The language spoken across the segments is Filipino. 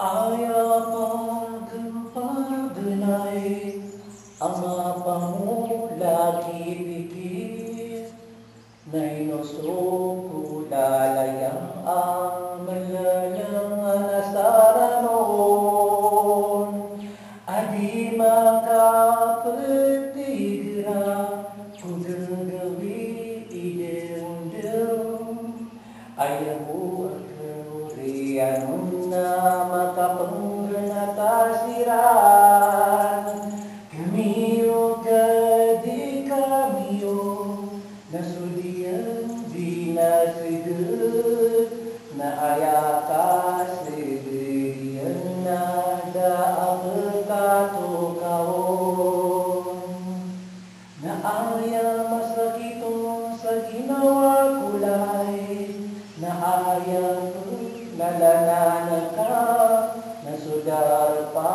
Ayapagnay ang mapamulagi pikit na inusong kulalayang ang malalang nasaranon. Adi makapagtigra kudang gawi ide-undang ayaw agkurian na makapangganatasiran. Kamiyo gadi kamiyo nasudian di nasigat na ayakas lidian na daang katukawon. Na aya masakitong sa ginawa kulay, na aya nalananan ka, na sudar pa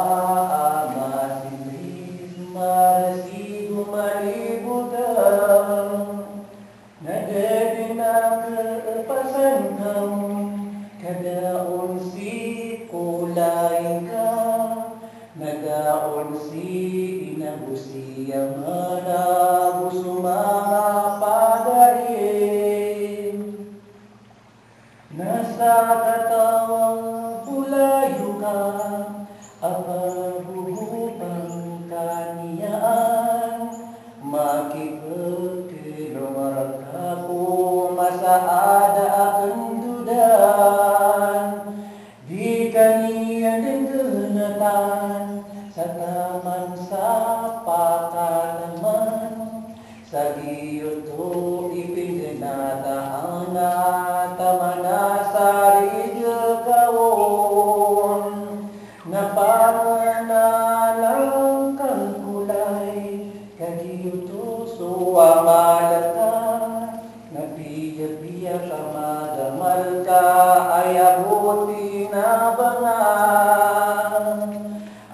amasimris marasigo malibutan. Nadadi na kepasan kamu, kadaon si kulay ka, nagaon si inabusi ang hanabos mga pagarin. Nasa katawang bulayo ka, apagugupang kaniyaan, makipagkilomar ka kung masaada akong dudan. Di kaniya din ganatan sa taman sa pakalaman, sa giyoto ipinagnataan na tamanasari gagawon. Napamanalang kang kulay, kagiyoto suwamalatan, nabiya-biya ka magamal ka, ay abuti na bangan.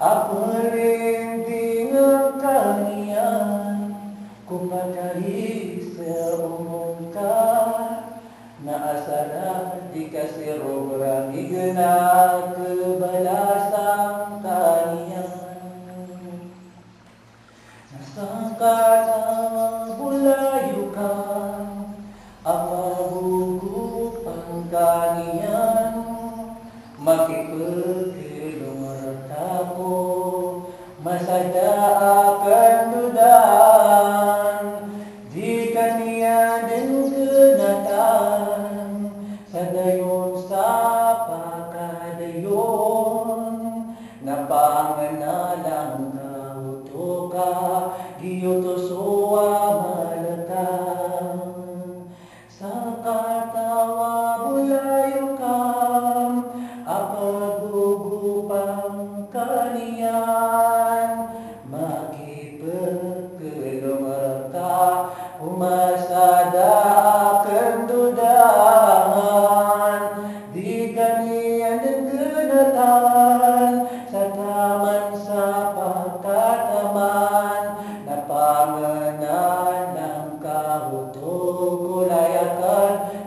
Apalinding ang kaniyan, kumagari sa umong ka, naasara di kasi robrang igna kebalasang kaniyan. Nasa katawang bulayo ka, apagugupang kaniyan, makipagkilomar ako, masada akan dudan. Di kaniya din ganatan, sa dayon sa pakadayon, napanganalang kauto ka, giyoto suwa malatang. Sa katawa bulayo ka, apagugupang kaniyan, makipagkilomar ka, umasada akong dudan. Di kaniyan din ganatan, sa taman sa pagkataman, napanganan ng kahuto kulayakan,